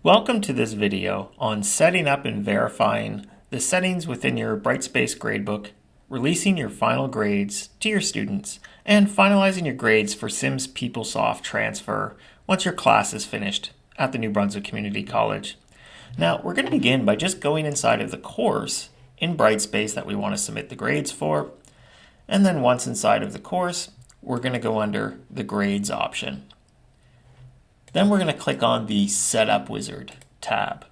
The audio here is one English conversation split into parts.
Welcome to this video on setting up and verifying the settings within your Brightspace gradebook, releasing your final grades to your students, and finalizing your grades for Sims Peoplesoft transfer once your class is finished at the new Brunswick Community College. Now, we're going to begin by just going inside of the course in Brightspace that we want to submit the grades for, and then once inside of the course, we're going to go under the grades option. Then we're going to click on the Setup Wizard tab.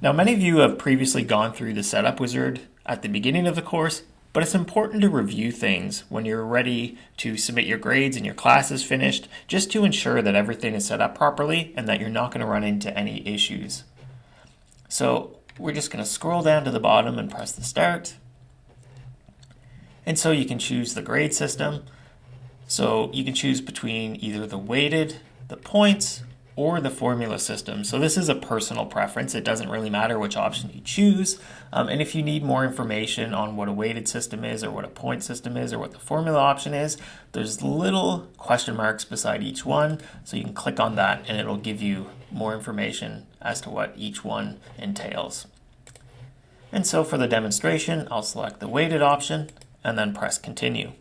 Now, many of you have previously gone through the Setup Wizard at the beginning of the course, but it's important to review things when you're ready to submit your grades and your class is finished, just to ensure that everything is set up properly and that you're not going to run into any issues. So we're just going to scroll down to the bottom and press the Start. And so you can choose the grade system. So you can choose between either the weighted, the points, or the formula system. So this is a personal preference. It doesn't really matter which option you choose. And if you need more information on what a weighted system is, or what a point system is, or what the formula option is, there's little question marks beside each one. So you can click on that and it'll give you more information as to what each one entails. And so for the demonstration, I'll select the weighted option and then press continue.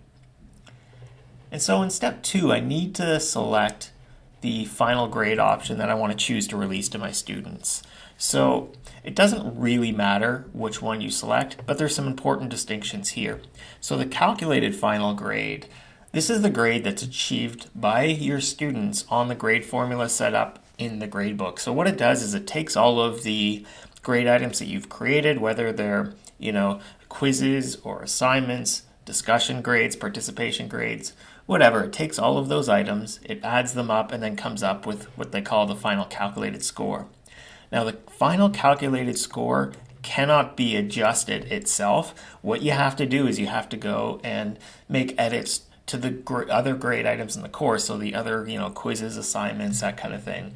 And so in step 2, I need to select the final grade option that I want to choose to release to my students. So it doesn't really matter which one you select, but there's some important distinctions here. So the calculated final grade, this is the grade that's achieved by your students on the grade formula set up in the gradebook. So what it does is it takes all of the grade items that you've created, whether they're, quizzes or assignments, discussion grades, participation grades, whatever. It takes all of those items, it adds them up, and then comes up with what they call the final calculated score. Now, the final calculated score cannot be adjusted itself. What you have to do is you have to go and make edits to the other grade items in the course, so the other, quizzes, assignments, that kind of thing.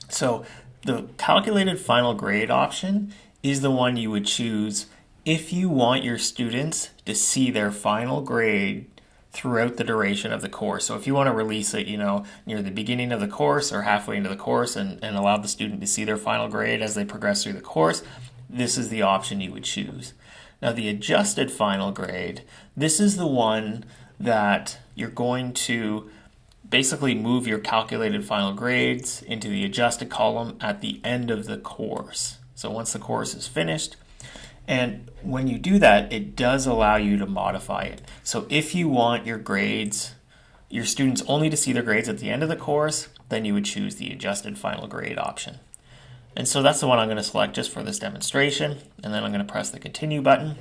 So the calculated final grade option is the one you would choose if you want your students to see their final grade throughout the duration of the course. So if you want to release it, near the beginning of the course or halfway into the course and allow the student to see their final grade as they progress through the course, this is the option you would choose. Now, the adjusted final grade, this is the one that you're going to basically move your calculated final grades into the adjusted column at the end of the course. So once the course is finished, and when you do that, it does allow you to modify it. So if you want your grades, your students only to see their grades at the end of the course, then you would choose the adjusted final grade option. And so that's the one I'm going to select just for this demonstration, and then I'm going to press the continue button.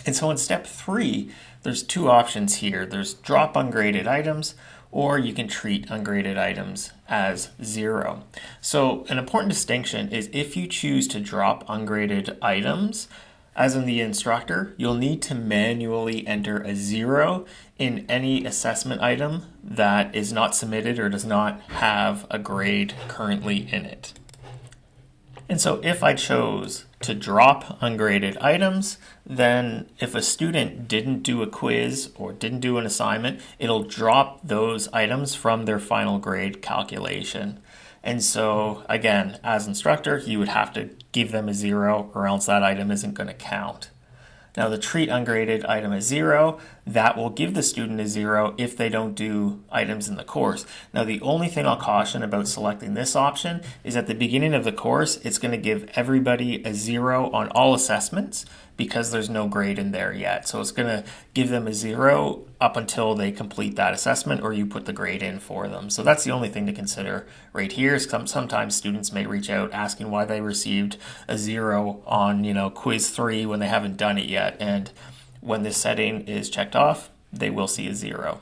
And so in step 3, there's 2 options here. There's drop ungraded items, or you can treat ungraded items as 0. So an important distinction is if you choose to drop ungraded items, as in the instructor, you'll need to manually enter a 0 in any assessment item that is not submitted or does not have a grade currently in it. And so if I chose to drop ungraded items, then if a student didn't do a quiz or didn't do an assignment, it'll drop those items from their final grade calculation. And so again, as instructor, you would have to give them a 0 or else that item isn't going to count. Now, the treat ungraded item as 0, that will give the student a 0 if they don't do items in the course. Now, the only thing I'll caution about selecting this option is at the beginning of the course, it's going to give everybody a 0 on all assessments because there's no grade in there yet. So it's going to give them a 0 up until they complete that assessment or you put the grade in for them. So that's the only thing to consider right here. Sometimes students may reach out asking why they received a 0 on, quiz 3 when they haven't done it yet. And when this setting is checked off, they will see a 0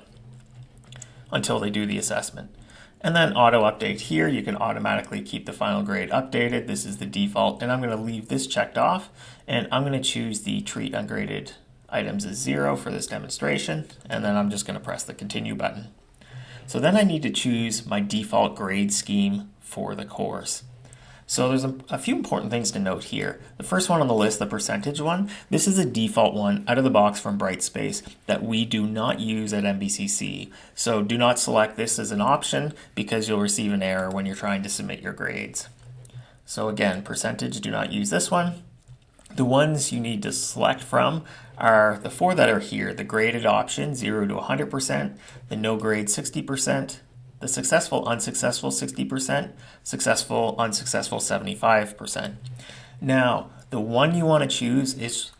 until they do the assessment. And then auto update here, you can automatically keep the final grade updated. This is the default, and I'm going to leave this checked off, and I'm going to choose the treat ungraded items as 0 for this demonstration, and then I'm just going to press the continue button. So then I need to choose my default grade scheme for the course. So there's a few important things to note here. The first one on the list, the percentage one, this is a default one out of the box from Brightspace that we do not use at MBCC. So do not select this as an option because you'll receive an error when you're trying to submit your grades. So again, percentage, do not use this one. The ones you need to select from are the 4 that are here: the graded option 0 to 100%, the no grade 60%, the successful unsuccessful 60%, successful unsuccessful 75%. Now, the one you want to choose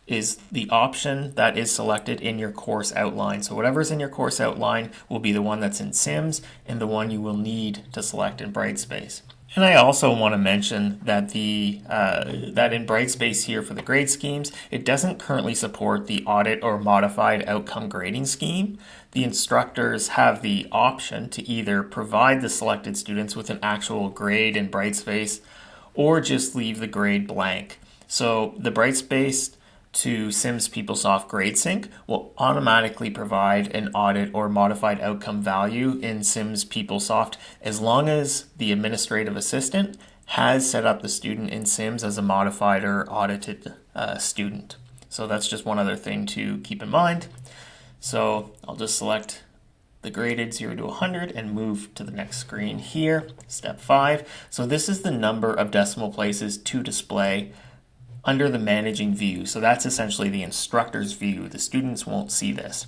is the option that is selected in your course outline. So whatever's in your course outline will be the one that's in Sims and the one you will need to select in Brightspace. And I also want to mention that that in Brightspace here for the grade schemes, it doesn't currently support the audit or modified outcome grading scheme. The instructors have the option to either provide the selected students with an actual grade in Brightspace or just leave the grade blank. So the Brightspace to Sims Peoplesoft grade sync will automatically provide an audit or modified outcome value in Sims Peoplesoft as long as the administrative assistant has set up the student in Sims as a modified or audited student. So that's just one other thing to keep in mind. So I'll just select the graded 0 to 100 and move to the next screen here, step 5. So this is the number of decimal places to display under the managing view. So that's essentially the instructor's view. The students won't see this.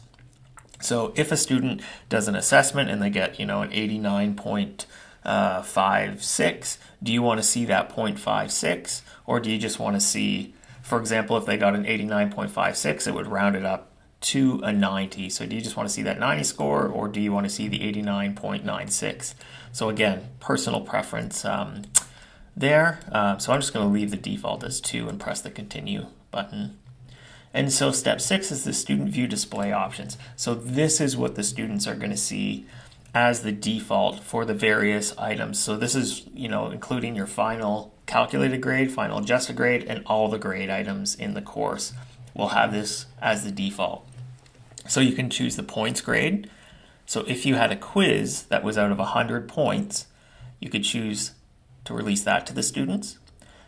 So if a student does an assessment and they get, an 89.56, do you want to see that 0.56, or do you just want to see, for example, if they got an 89.56, it would round it up to a 90. So do you just want to see that 90 score, or do you want to see the 89.96? So again, personal preference there. So I'm just going to leave the default as 2 and press the continue button. And so step 6 is the student view display options. So this is what the students are going to see as the default for the various items. So this is, including your final calculated grade, final adjusted grade, and all the grade items in the course will have this as the default. So you can choose the points grade. So if you had a quiz that was out of 100 points, you could choose to release that to the students.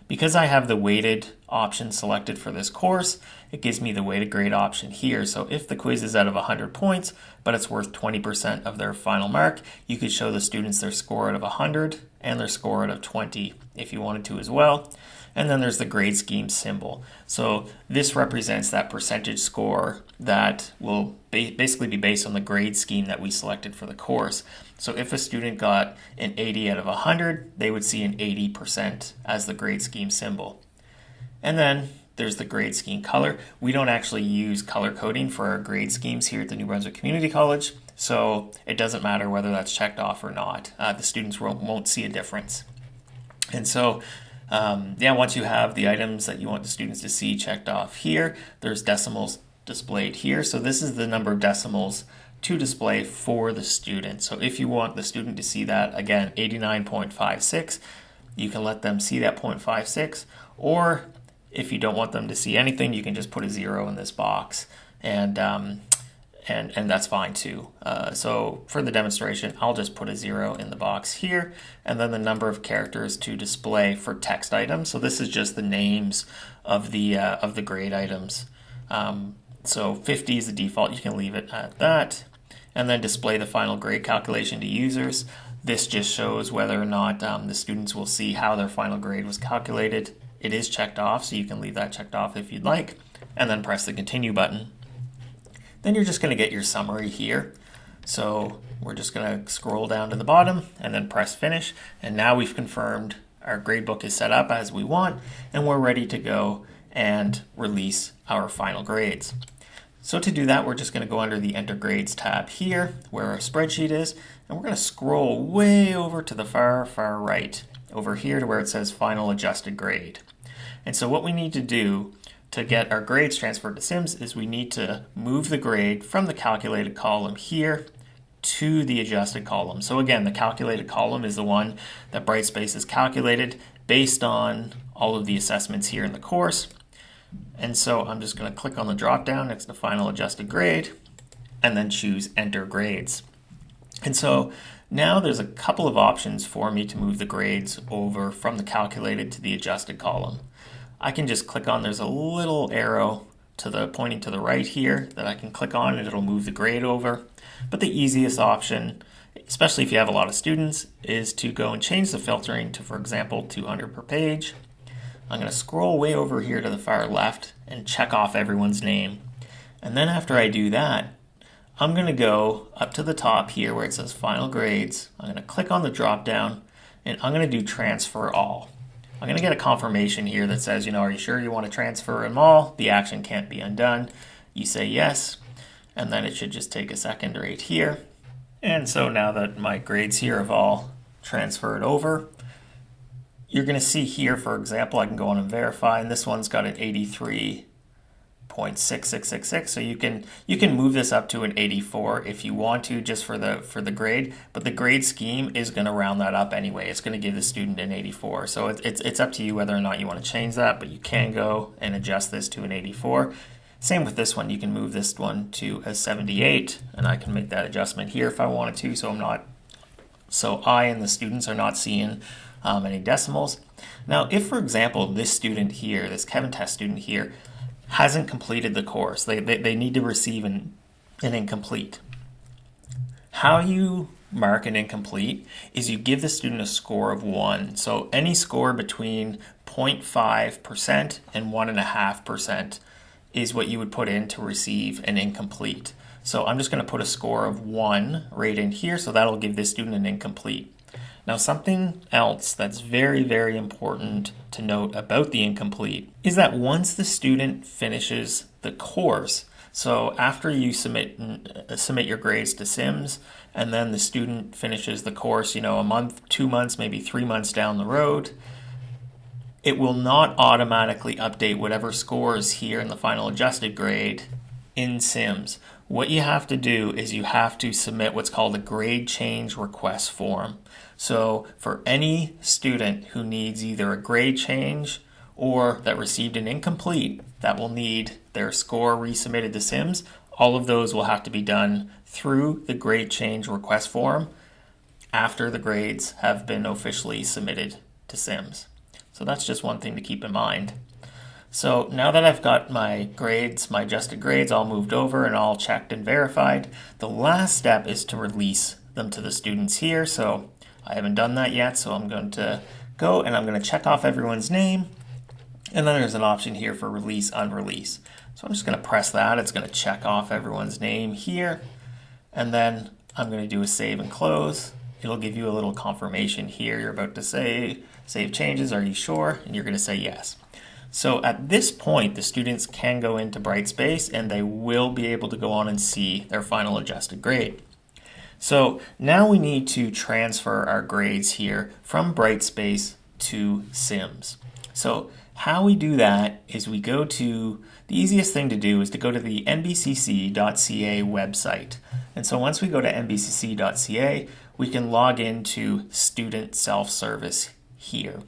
Because I have the weighted option selected for this course, it gives me the weighted grade option here. So if the quiz is out of 100 points, but it's worth 20% of their final mark, you could show the students their score out of 100 and their score out of 20 if you wanted to as well. And then there's the grade scheme symbol. So this represents that percentage score that will basically be based on the grade scheme that we selected for the course. So if a student got an 80 out of 100, they would see an 80% as the grade scheme symbol. And then there's the grade scheme color. We don't actually use color coding for our grade schemes here at the New Brunswick Community College, so it doesn't matter whether that's checked off or not. The students won't see a difference. And so once you have the items that you want the students to see checked off here, there's decimals displayed here. So this is the number of decimals to display for the student. So if you want the student to see that, again, 89.56, you can let them see that 0.56, or if you don't want them to see anything, you can just put a 0 in this box, and that's fine too. So for the demonstration, I'll just put a 0 in the box here, and then the number of characters to display for text items. So this is just the names of the grade items. So 50 is the default. You can leave it at that, and then display the final grade calculation to users. This just shows whether or not the students will see how their final grade was calculated. It is checked off, so you can leave that checked off if you'd like, and then press the continue button. Then you're just going to get your summary here. So we're just going to scroll down to the bottom and then press finish. And now we've confirmed our gradebook is set up as we want, and we're ready to go and release our final grades. So to do that, we're just going to go under the Enter Grades tab here, where our spreadsheet is, and we're going to scroll way over to the far right, over here to where it says Final Adjusted Grade. And so what we need to do to get our grades transferred to Sims is we need to move the grade from the calculated column here to the adjusted column. So again, the calculated column is the one that Brightspace has calculated based on all of the assessments here in the course. And so I'm just going to click on the drop down next to Final Adjusted Grade and then choose Enter Grades. And so Now there's a couple of options for me to move the grades over from the calculated to the adjusted column. I can just click on, there's a little arrow pointing to the right here that I can click on and it'll move the grade over. But the easiest option, especially if you have a lot of students, is to go and change the filtering to, for example, 200 per page. I'm going to scroll way over here to the far left and check off everyone's name. And then after I do that, I'm going to go up to the top here where it says Final Grades. I'm going to click on the drop down and I'm going to do Transfer All. I'm going to get a confirmation here that says, are you sure you want to transfer them all? The action can't be undone. You say yes, and then it should just take a second right here. And so now that my grades here have all transferred over, you're going to see here, for example, I can go on and verify, and this one's got an 83.6666. So you can move this up to an 84 if you want to, just for the grade. But the grade scheme is going to round that up anyway. It's going to give the student an 84. So it's up to you whether or not you want to change that. But you can go and adjust this to an 84. Same with this one. You can move this one to a 78, and I can make that adjustment here if I wanted to. So I and the students are not seeing any decimals. Now, if, for example, this student here, this Kevin Test student here, hasn't completed the course, they need to receive an incomplete. How you mark an incomplete is you give the student a score of 1. So any score between 0.5% and 1.5% is what you would put in to receive an incomplete. So I'm just going to put a score of 1 right in here, so that'll give this student an incomplete. Now, something else that's very, very important to note about the incomplete is that once the student finishes the course, so after you submit your grades to Sims, and then the student finishes the course, a month, 2 months, maybe 3 months down the road, it will not automatically update whatever scores here in the final adjusted grade in Sims. What you have to do is you have to submit what's called a grade change request form. So for any student who needs either a grade change or that received an incomplete that will need their score resubmitted to Sims, all of those will have to be done through the grade change request form after the grades have been officially submitted to Sims. So that's just one thing to keep in mind. So now that I've got my grades, my adjusted grades all moved over and all checked and verified, the last step is to release them to the students here. So I haven't done that yet, so I'm going to go and I'm going to check off everyone's name. And then there's an option here for release, unrelease. So I'm just going to press that. It's going to check off everyone's name here. And then I'm going to do a save and close. It'll give you a little confirmation here. You're about to say, save changes, are you sure? And you're going to say yes. So at this point, the students can go into Brightspace and they will be able to go on and see their final adjusted grade. So now we need to transfer our grades here from Brightspace to Sims. So how we do that is the easiest thing to do is to go to the nbcc.ca website. And so once we go to nbcc.ca, we can log into student self-service here.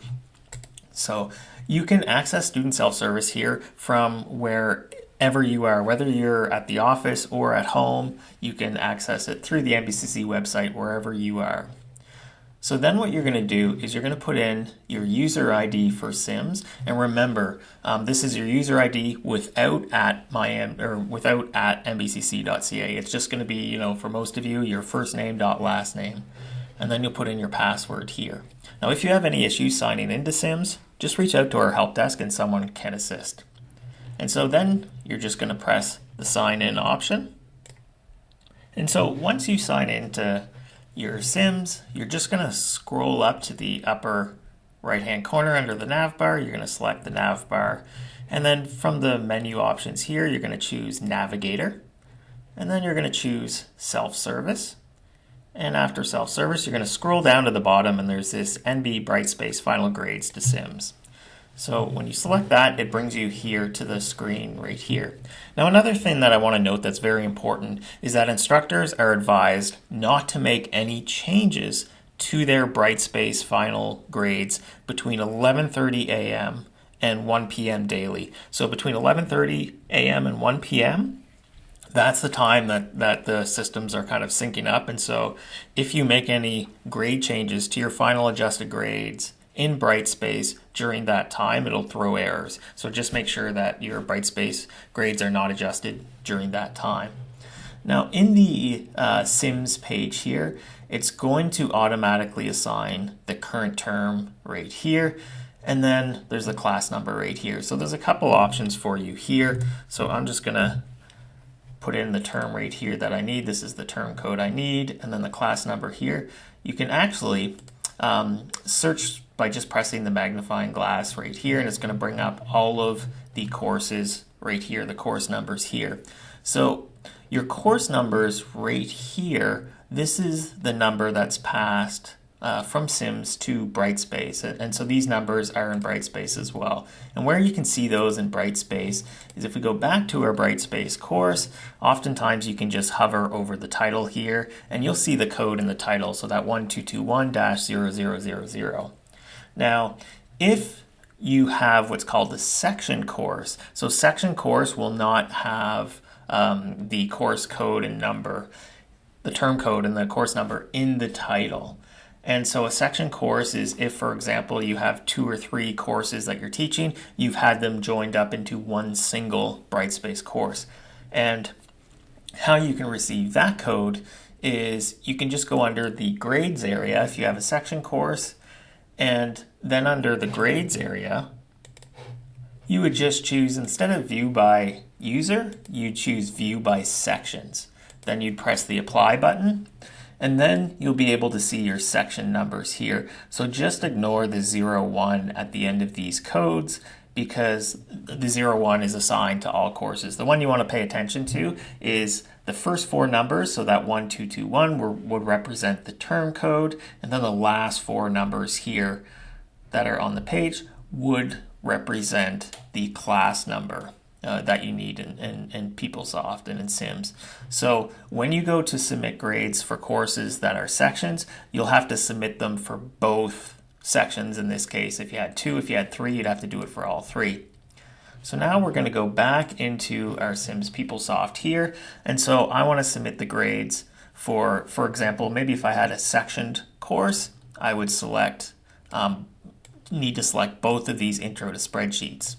So you can access student self-service here from wherever you are, whether you're at the office or at home. You can access it through the NBCC website wherever you are. So then what you're going to do is you're going to put in your user ID for Sims, and remember, this is your user ID without at nbcc.ca. It's just going to be, for most of you, your first name dot last name, and then you'll put in your password here. Now, if you have any issues signing into Sims, just reach out to our help desk and someone can assist. And so then you're just going to press the sign in option. And so once you sign into your Sims, you're just going to scroll up to the upper right hand corner under the nav bar. You're going to select the nav bar, and then from the menu options here, you're going to choose Navigator, and then you're going to choose Self-Service. And after self-service, you're going to scroll down to the bottom and there's this NB Brightspace Final Grades to Sims. So when you select that, it brings you here to the screen right here. Now, another thing that I want to note that's very important is that instructors are advised not to make any changes to their Brightspace Final Grades between 11:30 a.m. and 1 p.m. daily. So between 11:30 a.m. and 1 p.m., that's the time that the systems are kind of syncing up. And so if you make any grade changes to your final adjusted grades in Brightspace during that time, it'll throw errors. So just make sure that your Brightspace grades are not adjusted during that time. Now in the Sims page here, it's going to automatically assign the current term right here. And then there's the class number right here. So there's a couple options for you here. So I'm just gonna put in the term right here that I need. This is the term code I need, and then the class number here. You can actually search by just pressing the magnifying glass right here, and it's going to bring up all of the courses right here, the course numbers here. So your course numbers right here, this is the number that's passed from Sims to Brightspace, and so these numbers are in Brightspace as well. And where you can see those in Brightspace is if we go back to our Brightspace course, oftentimes you can just hover over the title here and you'll see the code in the title, so that 1221-0000. Now if you have what's called the section course, so section course will not have the course code and number, the term code and the course number in the title. And so a section course is if, for example, you have 2 or 3 courses that you're teaching, you've had them joined up into one single Brightspace course. And how you can receive that code is you can just go under the grades area if you have a section course, and then under the grades area, you would just choose, instead of view by user, you'd choose view by sections. Then you'd press the apply button, and then you'll be able to see your section numbers here. So just ignore the 01 at the end of these codes because the 01 is assigned to all courses. The one you want to pay attention to is the first 4 numbers, so that 1221 would represent the term code, and then the last 4 numbers here that are on the page would represent the class number that you need in Peoplesoft and in Sims. So when you go to submit grades for courses that are sections, you'll have to submit them for both sections in this case. If you had 2, if you had 3, you'd have to do it for all 3. So now we're going to go back into our Sims Peoplesoft here, and so I want to submit the grades for example, maybe if I had a sectioned course, I would need to select both of these intro to spreadsheets.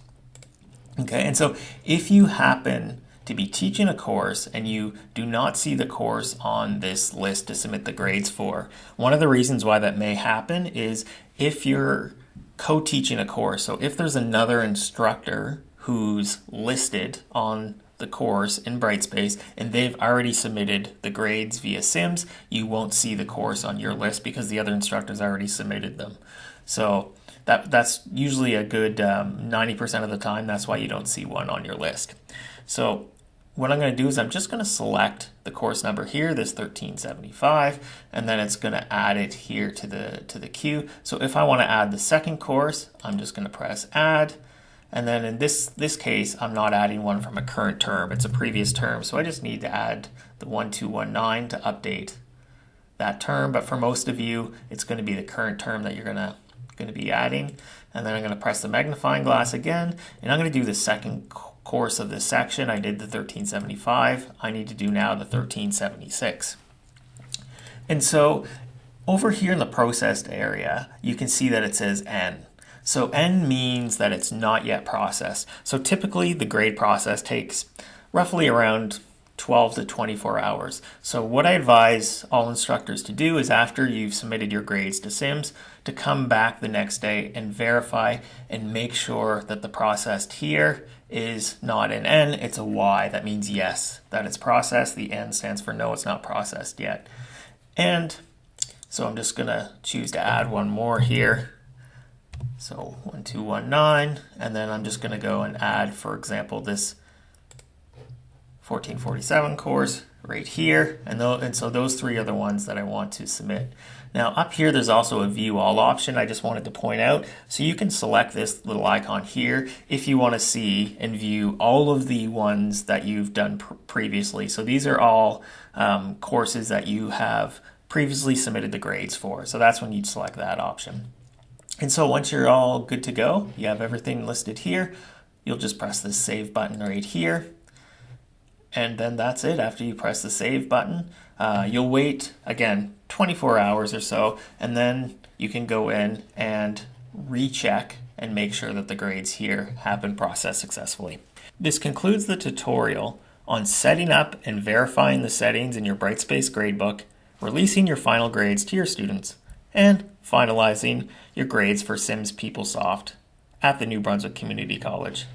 Okay, and so if you happen to be teaching a course and you do not see the course on this list to submit the grades for, one of the reasons why that may happen is if you're co-teaching a course. So if there's another instructor who's listed on the course in Brightspace and they've already submitted the grades via Sims, you won't see the course on your list because the other instructors already submitted them. So that's usually a good 90% of the time. That's why you don't see one on your list. So what I'm going to do is I'm just going to select the course number here, this 1375, and then it's going to add it here to the queue. So if I want to add the second course, I'm just going to press add. And then in this case, I'm not adding one from a current term. It's a previous term. So I just need to add the 1219 to update that term. But for most of you, it's going to be the current term that you're going to be adding. And then I'm going to press the magnifying glass again, and I'm going to do the second course of this section. I did the 1375. I need to do now the 1376. And so over here in the processed area, you can see that it says N. So N means that it's not yet processed. So typically the grade process takes roughly around 12 to 24 hours. So what I advise all instructors to do is after you've submitted your grades to Sims, to come back the next day and verify and make sure that the processed here is not an N, it's a Y. That means yes, that it's processed. The N stands for no, it's not processed yet. And so I'm just gonna choose to add one more here. So 1219, and then I'm just gonna go and add, for example, this 1447 course right here, and so those 3 are the ones that I want to submit. Now up here there's also a view all option I just wanted to point out. So you can select this little icon here if you want to see and view all of the ones that you've done previously. So these are all courses that you have previously submitted the grades for. So that's when you'd select that option. And so once you're all good to go, you have everything listed here, you'll just press the save button right here. And then that's it. After you press the save button, you'll wait, again, 24 hours or so, and then you can go in and recheck and make sure that the grades here have been processed successfully. This concludes the tutorial on setting up and verifying the settings in your Brightspace gradebook, releasing your final grades to your students, and finalizing your grades for Sims Peoplesoft at the New Brunswick Community College.